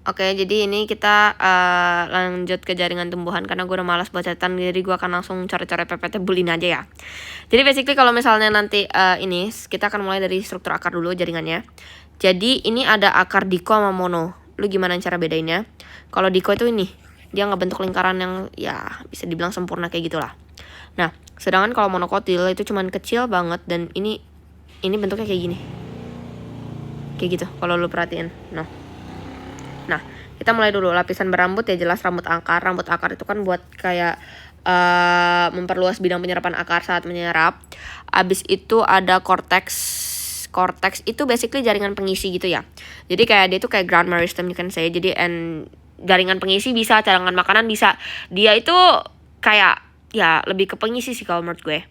Oke, jadi ini kita lanjut ke jaringan tumbuhan karena gue udah malas buat catatan, jadi gue akan langsung coret-coret PPT bulin aja ya. Jadi basically kalau misalnya nanti ini kita akan mulai dari struktur akar dulu jaringannya. Jadi ini ada akar diko sama mono. Lu gimana cara bedainnya? Kalau diko itu ini, dia ngebentuk lingkaran yang ya bisa dibilang sempurna kayak gitulah. Nah, sedangkan kalau monokotil itu cuman kecil banget dan ini bentuknya kayak gini. Kayak gitu kalau lu perhatiin. Nah, kita mulai dulu lapisan berambut ya, jelas rambut akar. Rambut akar itu kan buat kayak memperluas bidang penyerapan akar saat menyerap. Abis itu ada cortex. Cortex itu basically jaringan pengisi gitu ya. Jadi kayak dia itu kayak ground meristem kan saya. Jadi jaringan pengisi bisa, cadangan makanan bisa. Dia itu kayak ya lebih ke pengisi sih kalau menurut gue.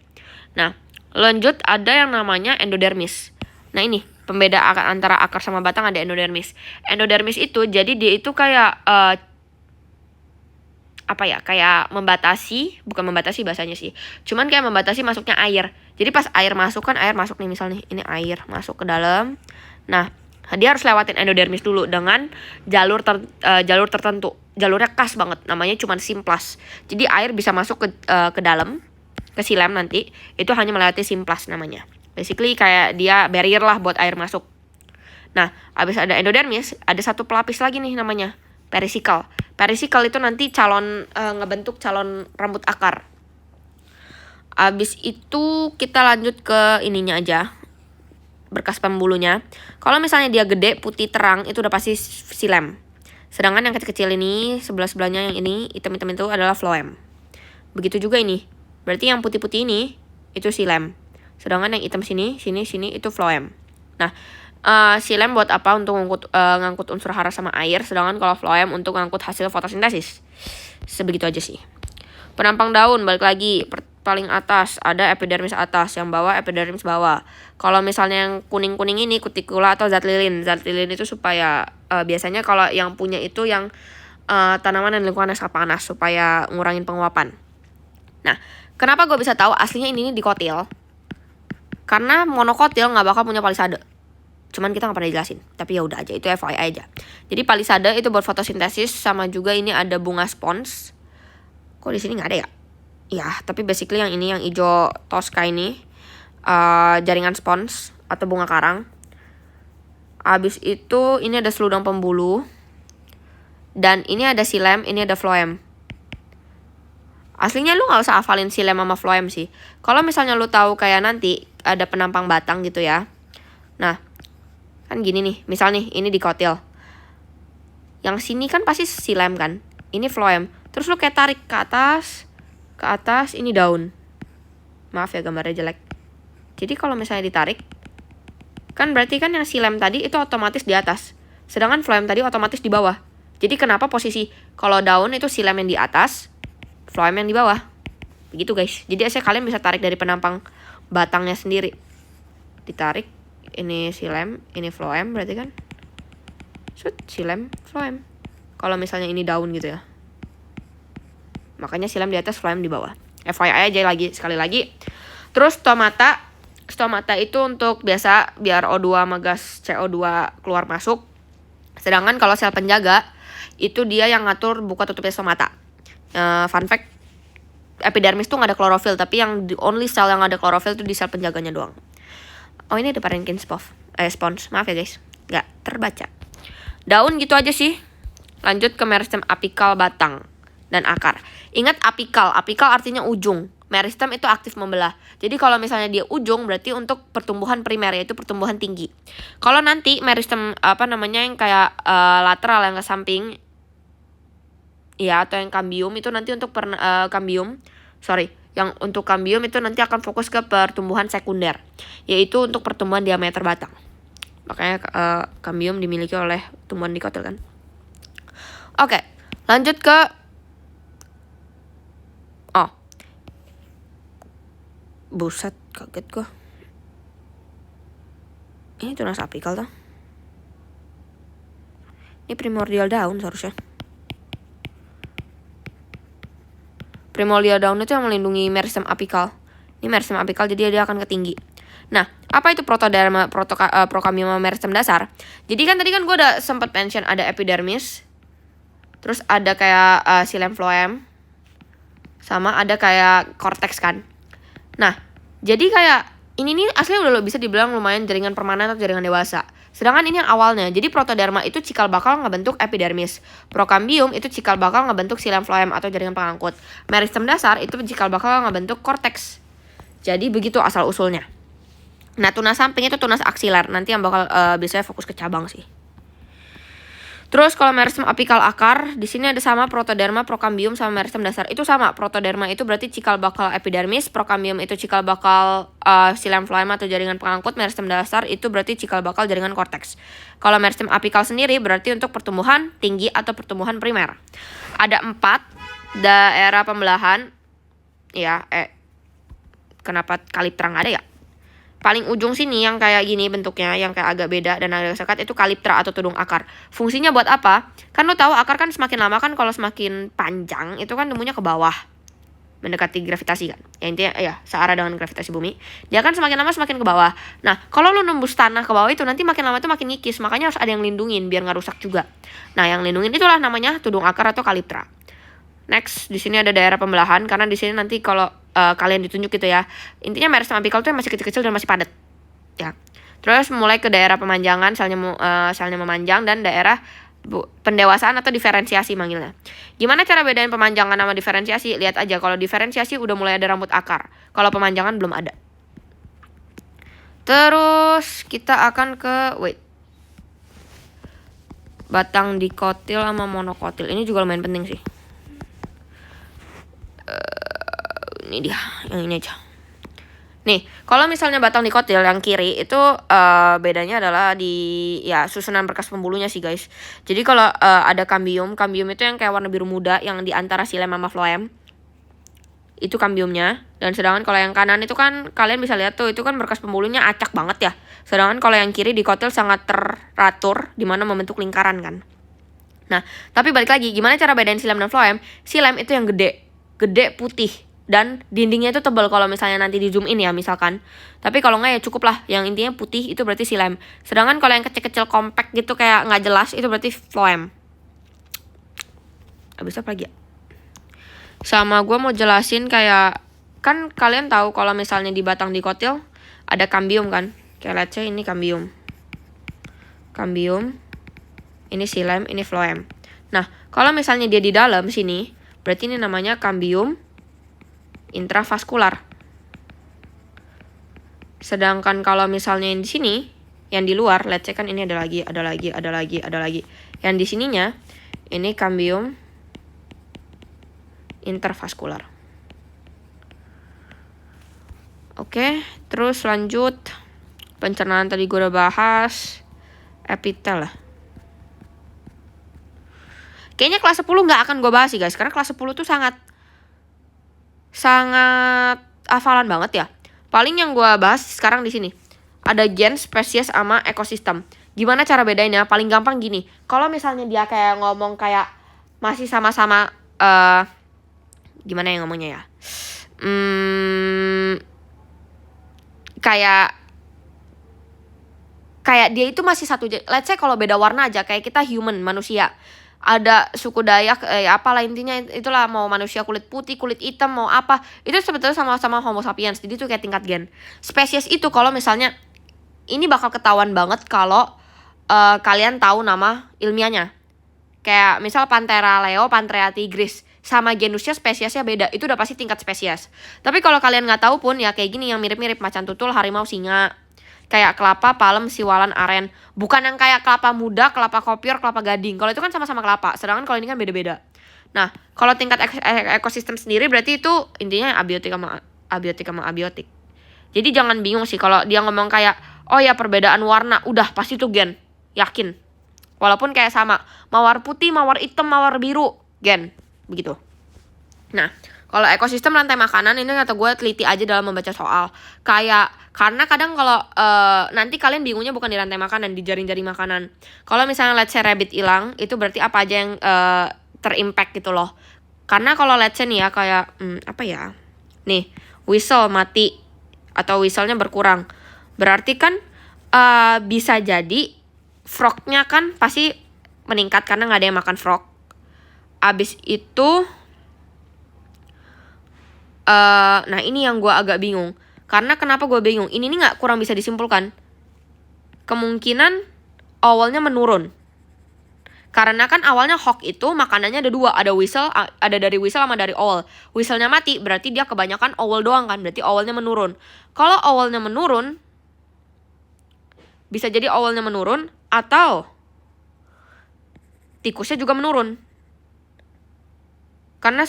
Nah, lanjut ada yang namanya endodermis. Nah ini pembeda antara akar sama batang ada endodermis. Endodermis itu jadi dia itu kayak kayak membatasi, bukan membatasi bahasanya sih. Cuman kayak membatasi masuknya air. Jadi pas air masuk kan air masuk nih misal nih, ini air masuk ke dalam. Nah, dia harus lewatin endodermis dulu dengan jalur tertentu. Jalurnya khas banget, namanya cuman simplas. Jadi air bisa masuk ke dalam, ke silem nanti, itu hanya melewati simplas namanya. Basically kayak dia barrier lah buat air masuk. Nah, abis ada endodermis, ada satu pelapis lagi nih namanya perisikal. Perisikal itu nanti ngebentuk calon rambut akar. Abis itu kita lanjut ke ininya aja, berkas pembulunya. Kalau misalnya dia gede, putih terang, itu udah pasti silem. Sedangkan yang kecil-kecil ini, sebelah-sebelahnya yang ini, hitam-hitam itu adalah phloem. Begitu juga ini. Berarti yang putih-putih ini, itu silem. Sedangkan yang hitam sini itu phloem. Nah, silem buat apa? Untuk ngangkut unsur hara sama air. Sedangkan kalau phloem untuk ngangkut hasil fotosintesis. Sebegitu aja sih. Penampang daun, balik lagi. Paling atas ada epidermis atas, yang bawah epidermis bawah. Kalau misalnya yang kuning-kuning ini kutikula atau zat lilin. Zat lilin itu supaya biasanya kalau yang punya itu yang tanaman dan lingkungan yang sangat panas supaya ngurangin penguapan. Nah, kenapa gue bisa tahu aslinya ini dikotil? Karena monokotil nggak bakal punya palisade. Cuman kita nggak pernah jelasin. Tapi ya udah aja, itu FYI aja. Jadi palisade itu buat fotosintesis, sama juga ini ada bunga spons. Kok di sini nggak ada ya? Ya, tapi basically yang ini yang hijau Tosca ini jaringan spons atau bunga karang. Abis itu ini ada seludang pembuluh. Dan ini ada silem, ini ada phloem. Aslinya lu nggak usah hafalin silem sama phloem sih. Kalau misalnya lu tahu kayak nanti ada penampang batang gitu ya. Nah, kan gini nih, misal nih ini dikotil. Yang sini kan pasti silem kan. Ini phloem. Terus lu kayak tarik ke atas ini daun. Maaf ya gambarnya jelek. Jadi kalau misalnya ditarik, kan berarti kan yang silem tadi itu otomatis di atas. Sedangkan phloem tadi otomatis di bawah. Jadi kenapa posisi kalau daun itu silem yang di atas, phloem yang di bawah. Begitu guys. Jadi kalian bisa tarik dari penampang batangnya sendiri. Ditarik, ini silem, ini phloem berarti kan. Silem, phloem. Kalau misalnya ini daun gitu ya. Makanya silem di atas, phloem di bawah. FYI aja sekali lagi. Terus stomata itu untuk biasa biar O2 sama gas CO2 keluar masuk. Sedangkan kalau sel penjaga itu dia yang ngatur buka tutupnya stomata. Fun fact, epidermis tuh nggak ada klorofil, tapi yang only sel yang ada klorofil itu di sel penjaganya doang. Oh ini ada parenchyma spons. Maaf ya guys, nggak terbaca. Daun gitu aja sih. Lanjut ke meristem apikal batang dan akar. Ingat apikal artinya ujung. Meristem itu aktif membelah. Jadi kalau misalnya dia ujung berarti untuk pertumbuhan primer, yaitu pertumbuhan tinggi. Kalau nanti meristem yang kayak lateral yang ke samping ya, atau yang kambium itu nanti untuk yang untuk kambium itu nanti akan fokus ke pertumbuhan sekunder, yaitu untuk pertumbuhan diameter batang. Makanya kambium dimiliki oleh tumbuhan dikotil kan. Oke, lanjut ke buset, kaget gue. Ini tunas apikal tuh. Ini primordial daun seharusnya. Primordial daun itu yang melindungi meristem apikal. Ini meristem apikal, jadi dia akan ketinggi. Nah, apa itu protoderma, prokambium sama meristem dasar? Jadi kan tadi kan gue udah sempat mention ada epidermis, terus ada kayak xilem phloem, sama ada kayak cortex kan. Nah, jadi kayak ini nih aslinya udah bisa dibilang lumayan jaringan permanen atau jaringan dewasa. Sedangkan ini yang awalnya. Jadi protoderma itu cikal bakal ngebentuk epidermis. Prokambium itu cikal bakal ngebentuk xilem phloem atau jaringan pengangkut. Meristem dasar itu cikal bakal ngebentuk cortex. Jadi begitu asal usulnya. Nah, tunas samping itu tunas aksiler. Nanti yang bakal biasanya fokus ke cabang sih. Terus kalau meristem apikal akar, di sini ada sama protoderma, prokambium sama meristem dasar. Itu sama. Protoderma itu berarti cikal bakal epidermis, prokambium itu cikal bakal xilem phloem atau jaringan pengangkut, meristem dasar itu berarti cikal bakal jaringan korteks. Kalau meristem apikal sendiri berarti untuk pertumbuhan tinggi atau pertumbuhan primer. Ada 4 daerah pembelahan. Ya, kenapa kaliptra nggak ada ya? Paling ujung sini yang kayak gini bentuknya, yang kayak agak beda dan agak sekat itu kaliptra atau tudung akar. Fungsinya buat apa? Kan lo tahu akar kan semakin lama kan kalau semakin panjang itu kan tumbuhnya ke bawah. Mendekati gravitasi kan. Ya intinya ya searah dengan gravitasi bumi. Dia kan semakin lama semakin ke bawah. Nah, kalau lo nembus tanah ke bawah itu nanti makin lama itu makin ngikis. Makanya harus ada yang lindungin biar nggak rusak juga. Nah, yang lindungin itulah namanya tudung akar atau kaliptra. Next, di sini ada daerah pembelahan karena di sini nanti kalau kalian ditunjuk gitu ya. Intinya meristem apikal tuh masih kecil-kecil dan masih padat. Ya. Terus mulai ke daerah pemanjangan, selnya memanjang dan daerah pendewasaan atau diferensiasi manggilnya. Gimana cara bedain pemanjangan sama diferensiasi? Lihat aja kalau diferensiasi udah mulai ada rambut akar. Kalau pemanjangan belum ada. Terus kita akan ke batang dikotil sama monokotil. Ini juga lumayan penting sih. Ini dia, yang ini aja. Nih, kalau misalnya batang dikotil yang kiri itu bedanya adalah di ya susunan berkas pembuluhnya sih guys. Jadi kalau ada kambium itu yang kayak warna biru muda yang di antara xilem sama phloem. Itu kambiumnya. Dan sedangkan kalau yang kanan itu kan kalian bisa lihat tuh itu kan berkas pembuluhnya acak banget ya. Sedangkan kalau yang kiri dikotil sangat teratur di mana membentuk lingkaran kan. Nah, tapi balik lagi gimana cara bedain xilem dan phloem? Xilem itu yang gede putih. Dan dindingnya itu tebal kalau misalnya nanti di zoom in ya misalkan. Tapi kalau nggak ya cukup lah. Yang intinya putih itu berarti xilem. Sedangkan kalau yang kecil-kecil compact gitu kayak nggak jelas itu berarti phloem. Abis apa lagi ya? Sama gue mau jelasin kayak kan kalian tahu kalau misalnya di batang dikotil ada kambium kan. Kayak let's say ini kambium. Ini xilem, ini phloem. Nah, kalau misalnya dia di dalam sini berarti ini namanya kambium intravaskular. Sedangkan kalau misalnya yang di sini, yang di luar, let's say kan ini ada lagi. Yang di sininya, ini kambium intervaskular. Oke, terus lanjut. Pencernaan tadi gue udah bahas. Epitel lah. Kayaknya kelas 10 nggak akan gue bahas sih guys, karena kelas 10 tuh sangat hafalan banget ya. Paling yang gue bahas sekarang di sini ada gen, spesies, sama ekosistem. Gimana cara bedainnya? Paling gampang gini. Kalau misalnya dia kayak ngomong kayak masih sama-sama gimana ya ngomongnya ya? Kayak dia itu masih satu. Let's say kalau beda warna aja kayak kita human, manusia. Ada suku Dayak, apalah intinya itulah mau manusia kulit putih, kulit hitam, mau apa. Itu sebetulnya sama-sama Homo sapiens. Jadi itu kayak tingkat gen. Spesies itu kalau misalnya ini bakal ketahuan banget kalau kalian tahu nama ilmiahnya. Kayak misal Panthera leo, Panthera tigris. Sama genusnya spesiesnya beda. Itu udah pasti tingkat spesies. Tapi kalau kalian nggak tahu pun ya kayak gini yang mirip-mirip macan tutul, harimau, singa. Kayak kelapa, palem, siwalan, aren. Bukan yang kayak kelapa muda, kelapa kopior, kelapa gading. Kalau itu kan sama-sama kelapa. Sedangkan kalau ini kan beda-beda. Nah, kalau tingkat ekosistem sendiri berarti itu intinya abiotik sama abiotik. Jadi jangan bingung sih kalau dia ngomong kayak, oh ya perbedaan warna, udah pasti itu gen. Yakin. Walaupun kayak sama. Mawar putih, mawar hitam, mawar biru. Gen. Begitu. Nah, kalau ekosistem rantai makanan ini kata gue teliti aja dalam membaca soal. Kayak karena kadang kalau nanti kalian bingungnya bukan di rantai makanan, di jaring-jaring makanan. Kalau misalnya let's say rabbit hilang, itu berarti apa aja yang terimpact gitu loh. Karena kalau let's say nih ya kayak apa ya? Nih, whistle mati atau whistle-nya berkurang. Berarti kan bisa jadi frognya kan pasti meningkat karena nggak ada yang makan frog. Abis itu nah ini yang gue agak bingung. Karena kenapa gue bingung? Ini nih nggak kurang bisa disimpulkan. Kemungkinan awalnya menurun. Karena kan awalnya hawk itu makanannya ada dua. Ada whistle, ada dari whistle sama dari owl. Whistle-nya mati, berarti dia kebanyakan owl doang kan. Berarti owlnya menurun. Kalau owlnya menurun, bisa jadi owlnya menurun atau tikusnya juga menurun. Karena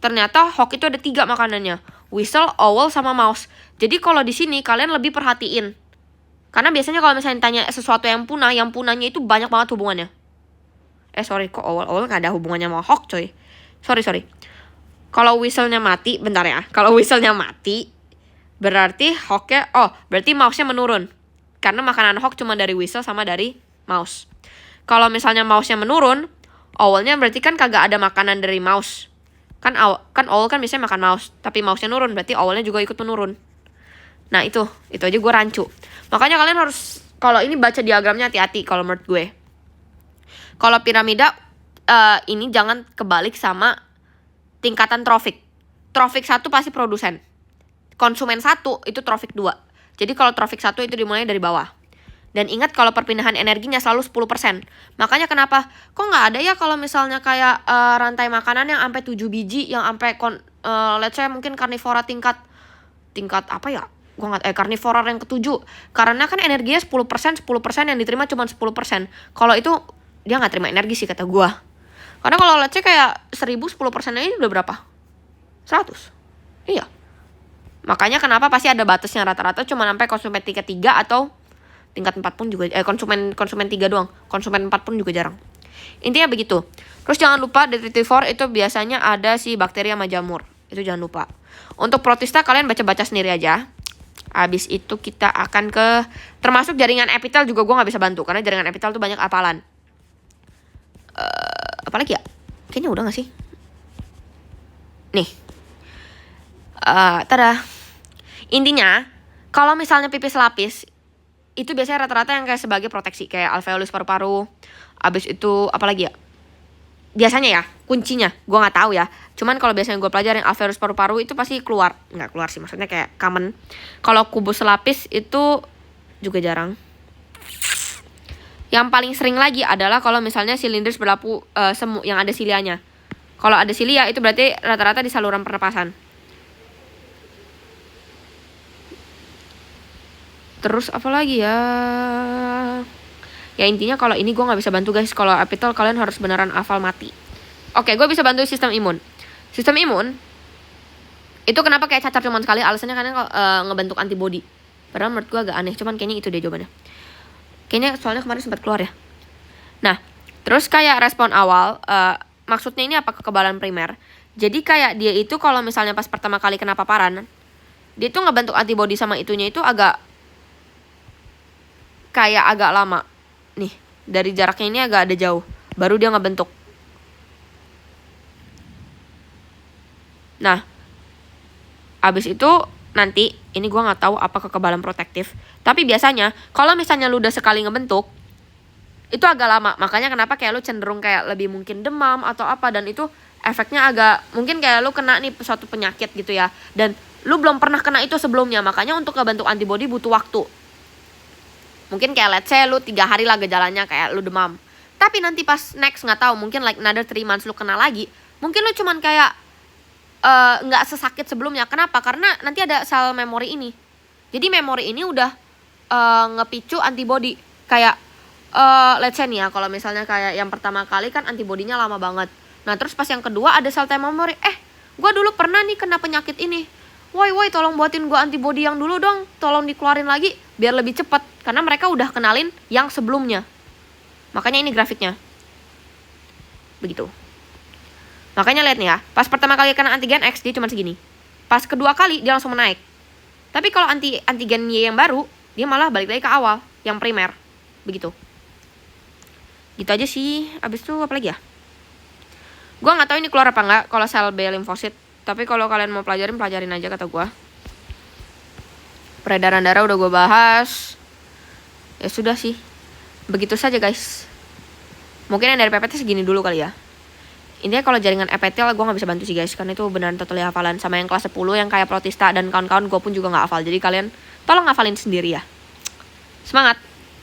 ternyata hawk itu ada 3 makanannya. Whistle, owl, sama mouse. Jadi kalau di sini kalian lebih perhatiin. Karena biasanya kalau misalnya tanya sesuatu yang punahnya itu banyak banget hubungannya. Kok owl gak ada hubungannya sama hawk coy. Sorry. Kalau whistle-nya mati, bentar ya. Kalau whistle-nya mati, berarti berarti mouse-nya menurun. Karena makanan hawk cuma dari whistle sama dari mouse. Kalau misalnya mouse-nya menurun, owl-nya berarti kan kagak ada makanan dari mouse. Kan owl kan biasanya makan mouse, tapi mouse-nya nurun, berarti owl-nya juga ikut menurun. Nah itu aja gue rancu. Makanya kalian harus, kalau ini baca diagramnya hati-hati kalau menurut gue. Kalau piramida ini jangan kebalik sama tingkatan trofik. Trofik 1 pasti produsen. Konsumen 1 itu trofik 2. Jadi kalau trofik 1 itu dimulai dari bawah. Dan ingat kalau perpindahan energinya selalu 10%. Makanya kenapa? Kok nggak ada ya kalau misalnya kayak rantai makanan yang sampai 7 biji, yang sampai let's say mungkin karnivora tingkat apa ya? Karnivora yang ke-7. Karena kan energinya 10% yang diterima cuma 10%. Kalau itu dia nggak terima energi sih kata gua. Karena kalau let's say kayak 1000 10% ini udah berapa? 100. Iya. Makanya kenapa pasti ada batasnya, rata-rata cuma sampai konsumen tingkat 3 atau tingkat 4 pun juga konsumen 3 doang. Konsumen 4 pun juga jarang. Intinya begitu. Terus jangan lupa detritivore itu biasanya ada si bakteri sama jamur. Itu jangan lupa. Untuk protista kalian baca-baca sendiri aja. Habis itu kita akan ke termasuk jaringan epitel juga gue nggak bisa bantu karena jaringan epitel tuh banyak apalan. Apalagi ya? Kayaknya udah gak sih? Nih. Tada. Intinya, kalau misalnya pipis lapis, itu biasanya rata-rata yang kayak sebagai proteksi. Kayak alveolus paru-paru. Abis itu, apalagi ya? Biasanya ya, kuncinya. Gue gak tahu ya. Cuman kalau biasanya gue pelajarin alveolus paru-paru itu pasti keluar. Nggak keluar sih, maksudnya kayak common. Kalau kubus lapis itu juga jarang. Yang paling sering lagi adalah kalau misalnya silindris berlapu semu yang ada silianya. Kalau ada silia itu berarti rata-rata di saluran pernapasan. Terus apa lagi ya? Ya intinya kalau ini gue nggak bisa bantu guys. Kalau epitel kalian harus beneran hafal mati. Oke, gue bisa bantu sistem imun. Sistem imun itu kenapa kayak cacar cuman sekali? Alasannya karena ngebentuk antibody. Padahal menurut gue agak aneh. Cuman kayaknya itu deh jawabannya. Kayaknya soalnya kemarin sempat keluar ya. Nah, terus kayak respon awal, maksudnya ini apa kekebalan primer. Jadi kayak dia itu kalau misalnya pas pertama kali kena paparan, dia tuh ngebentuk antibody sama itunya itu agak lama. Nih, dari jaraknya ini agak ada jauh. Baru dia ngebentuk. Nah, abis itu nanti ini gue nggak tahu apa kekebalan protektif, tapi biasanya kalau misalnya lu udah sekali ngebentuk itu agak lama. Makanya kenapa kayak lu cenderung kayak lebih mungkin demam atau apa, dan itu efeknya agak mungkin kayak lu kena nih suatu penyakit gitu ya, dan lu belum pernah kena itu sebelumnya. Makanya untuk ngebentuk antibody butuh waktu. Mungkin kayak let's say lu 3 hari lah gejalanya kayak lu demam, tapi nanti pas next nggak tahu mungkin like another 3 months lu kena lagi, mungkin lu cuman kayak nggak sesakit sebelumnya. Kenapa? Karena nanti ada sel memori ini. Jadi memori ini udah ngepicu antibody. Kayak let's say nih ya, kalau misalnya kayak yang pertama kali kan antibodinya lama banget. Nah terus pas yang kedua ada sel T memori. Gue dulu pernah nih kena penyakit ini. Woi tolong buatin gue antibody yang dulu dong. Tolong dikeluarin lagi biar lebih cepat. Karena mereka udah kenalin yang sebelumnya. Makanya ini grafiknya. Begitu. Makanya lihat nih ya, pas pertama kali kena antigen X dia cuma segini. Pas kedua kali dia langsung menaik. Tapi kalau antigen Y yang baru, dia malah balik lagi ke awal, yang primer. Begitu. Gitu aja sih. Abis itu apa lagi ya? Gue gak tahu ini keluar apa enggak kalau sel B limfosit. Tapi kalau kalian mau pelajarin aja kata gue. Peredaran darah udah gue bahas. Ya sudah sih. Begitu saja guys. Mungkin yang dari PPT segini dulu kali ya. Intinya kalau jaringan epitel gue gak bisa bantu sih guys. Karena itu beneran totally hafalan. Sama yang kelas 10 yang kayak Protista dan kawan-kawan gue pun juga gak hafal. Jadi kalian tolong hafalin sendiri ya. Semangat!